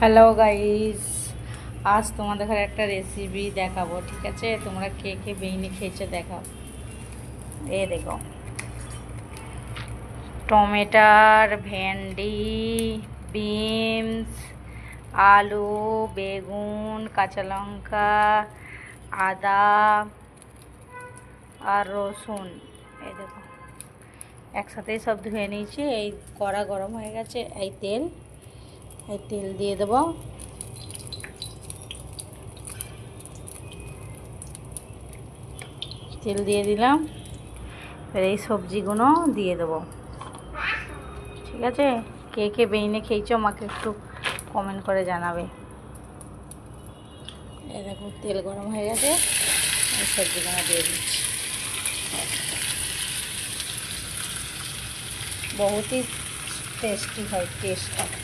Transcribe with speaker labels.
Speaker 1: Hello guys, আজ তোমাদের ঘরে একটা রেসিপি দেখাবো। ঠিক আছে, তোমরা কে কে বেইনি খেয়েছো দেখাও। দেখো, টমেটার, ভেন্ডি, বিনস, আলু, বেগুন, কাঁচা লঙ্কা, আদা আর রসুন। দেখো, একসাথেই সব ধুয়ে নিয়েছি। এই কড়া গরম হয়ে গেছে। এই তেল দিয়ে দেবো। তেল দিয়ে দিলাম। এবার এই সবজিগুলো দিয়ে দেবো। ঠিক আছে, কে কে বেইনে খেয়েছো আমাকে একটু কমেন্ট করে জানাবে। এই দেখো, তেল গরম হয়ে গেছে, এই সবজিগুলো দিয়ে দিচ্ছি। বহুত ही টেস্টি হয়, টেস্ট হয়।